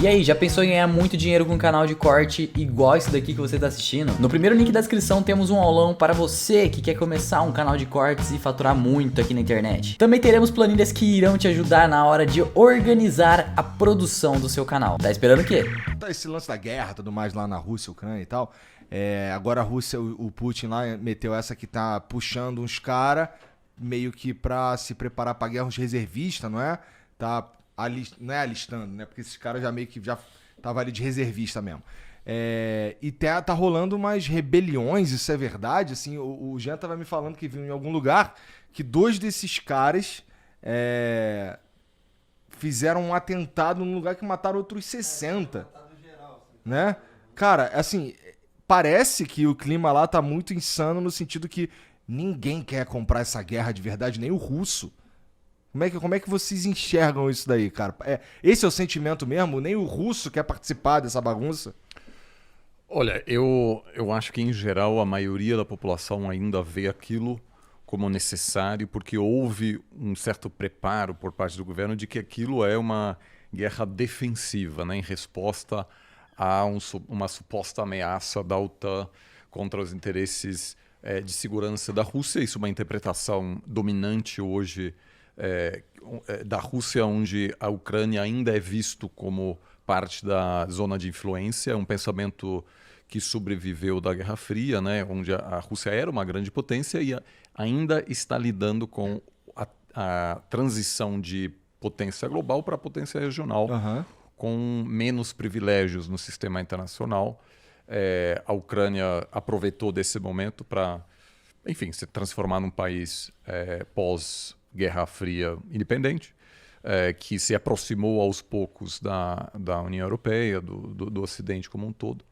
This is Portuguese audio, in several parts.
E aí, já pensou em ganhar muito dinheiro com um canal de corte igual esse daqui que você está assistindo? No primeiro link da descrição temos um aulão para você que quer começar um canal de cortes e faturar muito aqui na internet. Também teremos planilhas que irão te ajudar na hora de organizar a produção do seu canal. Tá esperando o quê? Tá esse lance da guerra, tudo mais lá na Rússia, Ucrânia e tal. Agora a Rússia, o Putin lá meteu essa que tá puxando uns caras meio que pra se preparar pra guerra, uns reservistas, não é? Não é alistando, né? Porque esses caras já meio que já tava ali de reservista mesmo. E tá rolando umas rebeliões, isso é verdade? Assim, o Jean tava me falando que viu em algum lugar que 2 desses caras fizeram um atentado num lugar que mataram outros 60. Né? Cara, assim, parece que o clima lá tá muito insano no sentido que ninguém quer comprar essa guerra de verdade, nem o russo. Como é que vocês enxergam isso daí, cara? Esse é o sentimento mesmo? Nem o russo quer participar dessa bagunça? Olha, eu acho que, em geral, a maioria da população ainda vê aquilo como necessário, porque houve um certo preparo por parte do governo de que aquilo é uma guerra defensiva, né, em resposta a uma suposta ameaça da OTAN contra os interesses de segurança da Rússia. Isso é uma interpretação dominante hoje da Rússia, onde a Ucrânia ainda é visto como parte da zona de influência, é um pensamento que sobreviveu da Guerra Fria, né, onde a Rússia era uma grande potência e ainda está lidando com a transição de potência global para potência regional, com menos privilégios no sistema internacional. A Ucrânia aproveitou desse momento para, enfim, se transformar num país pós-Guerra Fria independente, que se aproximou aos poucos da União Europeia, do Ocidente como um todo.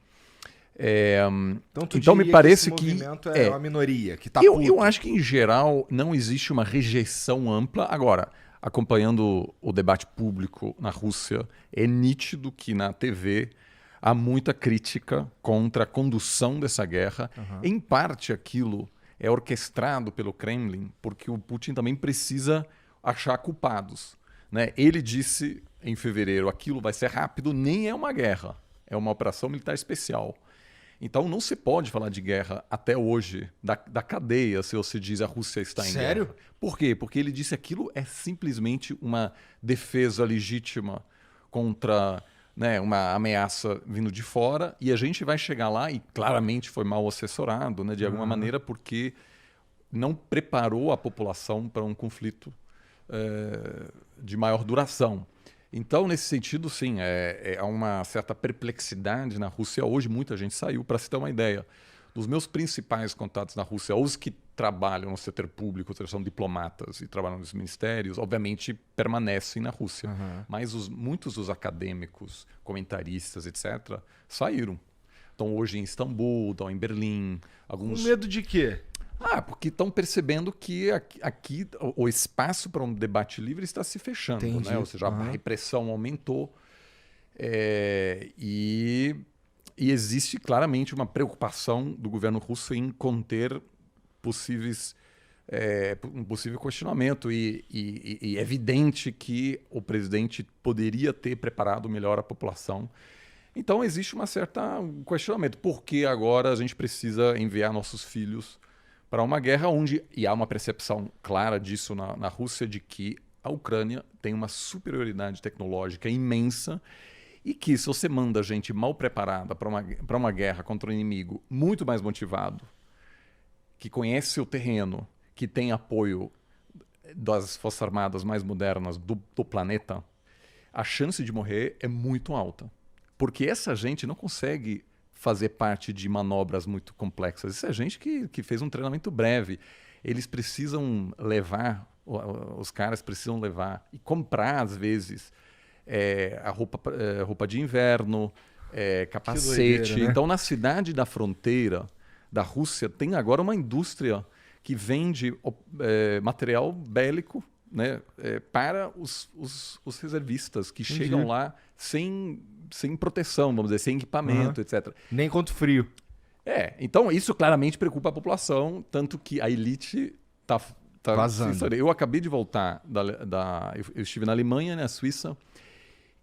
Então me parece que esse movimento é uma minoria, que tá eu acho que, em geral, não existe uma rejeição ampla. Agora, acompanhando o debate público na Rússia, é nítido que na TV há muita crítica contra a condução dessa guerra. Em parte, aquilo é orquestrado pelo Kremlin, porque o Putin também precisa achar culpados, né? Ele disse em fevereiro, aquilo vai ser rápido, nem é uma guerra, é uma operação militar especial. Então não se pode falar de guerra até hoje, da cadeia, se você diz a Rússia está em Sério? guerra. Por quê? Porque ele disse que aquilo é simplesmente uma defesa legítima contra, né, uma ameaça vindo de fora, e a gente vai chegar lá, e claramente foi mal assessorado, né, de alguma maneira, porque não preparou a população para um conflito de maior duração. Então, nesse sentido, sim, há uma certa perplexidade na Rússia. Hoje, muita gente saiu. Para se ter uma ideia, dos meus principais contatos na Rússia, os que trabalham no setor público, são diplomatas e trabalham nos ministérios, obviamente permanecem na Rússia. Mas muitos dos acadêmicos, comentaristas, etc., saíram. Estão hoje em Istambul, estão em Berlim. Com medo de quê? Porque estão percebendo que aqui o espaço para um debate livre está se fechando. Né? Ou seja, a repressão aumentou e existe claramente uma preocupação do governo russo em conter um possível questionamento. E é evidente que o presidente poderia ter preparado melhor a população. Então existe um questionamento. Por que agora a gente precisa enviar nossos filhos para uma guerra e há uma percepção clara disso na Rússia, de que a Ucrânia tem uma superioridade tecnológica imensa e que, se você manda gente mal preparada para uma guerra contra um inimigo muito mais motivado, que conhece o terreno, que tem apoio das forças armadas mais modernas do planeta, a chance de morrer é muito alta. Porque essa gente não consegue fazer parte de manobras muito complexas. Isso é gente que fez um treinamento breve. Eles precisam levar, os caras precisam levar e comprar, às vezes, a roupa de inverno, capacete. Doideira, né? Então, na cidade da fronteira da Rússia, tem agora uma indústria que vende material bélico, né, para os reservistas que chegam lá sem proteção, vamos dizer, sem equipamento, etc. Nem contra o frio. Então isso claramente preocupa a população, tanto que a elite está vazando. Eu acabei de voltar eu estive na Alemanha, na Suíça,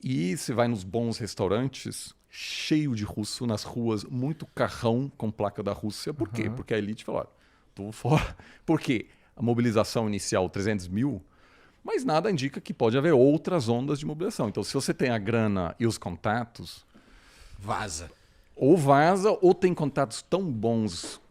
E você vai nos bons restaurantes, cheio de russo nas ruas, muito carrão com placa da Rússia. Por quê? Porque a elite falou, tô fora. Por quê? A mobilização inicial, 300 mil, mas nada indica que pode haver outras ondas de mobilização. Então, se você tem a grana e os contatos... Vaza. Ou vaza, ou tem contatos tão bons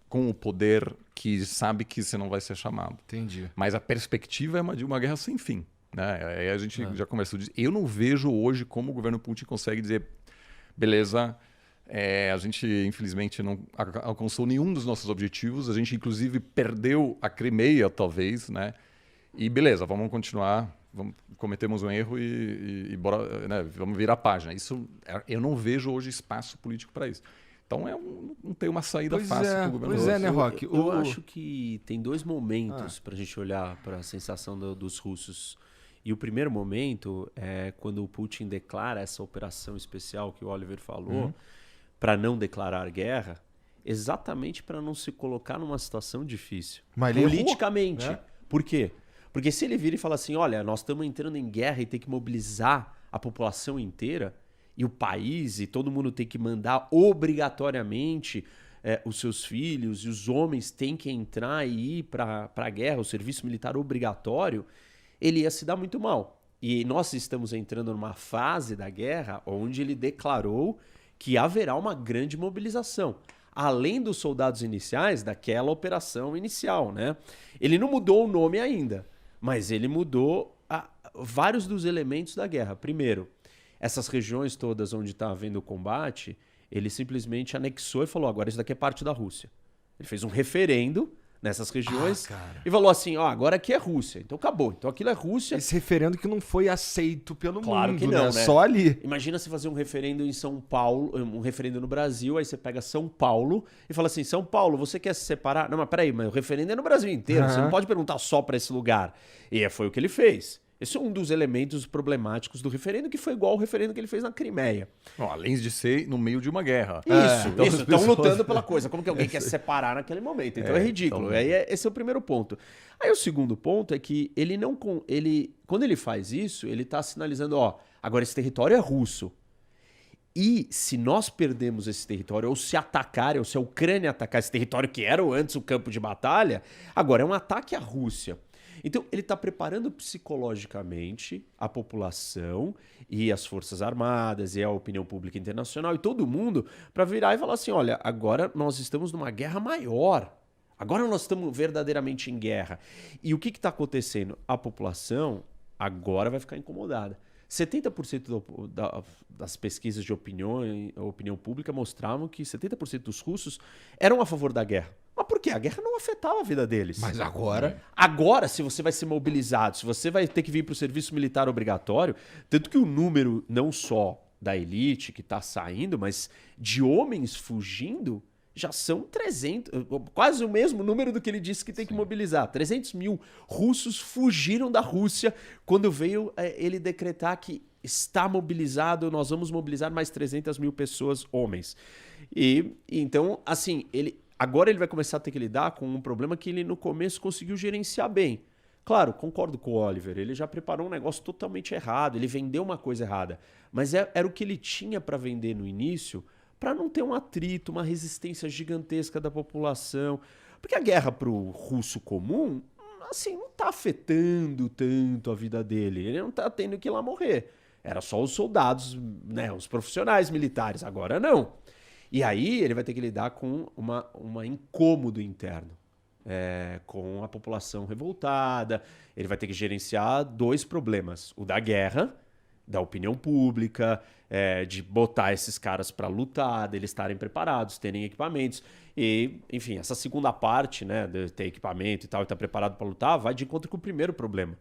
com o poder que sabe que você não vai ser chamado. Entendi. Mas a perspectiva é de uma guerra sem fim. Né? Aí a gente já conversou disso. Eu não vejo hoje como o governo Putin consegue dizer, beleza, a gente infelizmente não alcançou nenhum dos nossos objetivos, a gente inclusive perdeu a Crimeia, talvez, né? E beleza, vamos continuar, cometemos um erro e bora, né? Vamos virar a página. Isso, eu não vejo hoje espaço político para isso. Então não tem uma saída fácil para o governo russo. Pois é, né, Rock? Eu acho que tem dois momentos para a gente olhar para a sensação dos russos. E o primeiro momento é quando o Putin declara essa operação especial que o Oliver falou, para não declarar guerra, exatamente para não se colocar numa situação difícil. Mas ele politicamente. errou, né? Por quê? Porque se ele vira e fala assim, olha, nós estamos entrando em guerra e tem que mobilizar a população inteira, e o país, e todo mundo tem que mandar obrigatoriamente os seus filhos, e os homens têm que entrar e ir para a guerra, o serviço militar obrigatório, ele ia se dar muito mal. E nós estamos entrando numa fase da guerra onde ele declarou que haverá uma grande mobilização, além dos soldados iniciais daquela operação inicial, né? Ele não mudou o nome ainda, mas ele mudou vários dos elementos da guerra. Primeiro, essas regiões todas onde está havendo combate, ele simplesmente anexou e falou, agora isso daqui é parte da Rússia. Ele fez um referendo nessas regiões e falou assim, agora aqui é Rússia, então acabou, então aquilo é Rússia. Esse referendo que não foi aceito pelo Claro mundo, que não, né? né? Só ali. Imagina você fazer um referendo em São Paulo, um referendo no Brasil, aí você pega São Paulo e fala assim, São Paulo, você quer se separar? Não, mas peraí, mas o referendo é no Brasil inteiro, você não pode perguntar só para esse lugar. E foi o que ele fez. Esse é um dos elementos problemáticos do referendo, que foi igual ao referendo que ele fez na Crimeia. Bom, além de ser no meio de uma guerra. Isso. Estão lutando pela coisa. Como que alguém quer se separar naquele momento? Então é ridículo. Aí esse é o primeiro ponto. Aí o segundo ponto é que ele não... quando ele faz isso, ele está sinalizando, agora esse território é russo. E se nós perdemos esse território, ou se atacarem, ou se a Ucrânia atacar esse território que era antes o campo de batalha, agora é um ataque à Rússia. Então, ele está preparando psicologicamente a população e as Forças Armadas e a opinião pública internacional e todo mundo para virar e falar assim, olha, agora nós estamos numa guerra maior. Agora nós estamos verdadeiramente em guerra. E o que está acontecendo? A população agora vai ficar incomodada. 70% das pesquisas de opinião pública mostravam que 70% dos russos eram a favor da guerra. Mas por quê? A guerra não afetava a vida deles. Mas agora... Agora, se você vai ser mobilizado, se você vai ter que vir para o serviço militar obrigatório, tanto que o número não só da elite que está saindo, mas de homens fugindo, já são 300, quase o mesmo número do que ele disse que tem que mobilizar. 300 mil russos fugiram da Rússia quando veio ele decretar que está mobilizado, nós vamos mobilizar mais 300 mil pessoas, homens. E então, assim, agora ele vai começar a ter que lidar com um problema que ele no começo conseguiu gerenciar bem. Claro, concordo com o Oliver, ele já preparou um negócio totalmente errado, ele vendeu uma coisa errada, mas era o que ele tinha para vender no início, para não ter um atrito, uma resistência gigantesca da população. Porque a guerra para o russo comum, assim, não está afetando tanto a vida dele. Ele não está tendo que ir lá morrer. Era só os soldados, né, os profissionais militares. Agora não. E aí ele vai ter que lidar com uma incômodo interno. Com a população revoltada. Ele vai ter que gerenciar dois problemas. O da guerra, da opinião pública, de botar esses caras para lutar, deles estarem preparados, terem equipamentos. E, enfim, essa segunda parte, né, de ter equipamento e tal, e estar preparado para lutar, vai de encontro com o primeiro problema.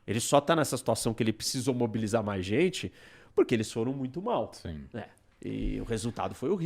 Ele só está nessa situação que ele precisou mobilizar mais gente porque eles foram muito mal. Sim. E o resultado foi horrível.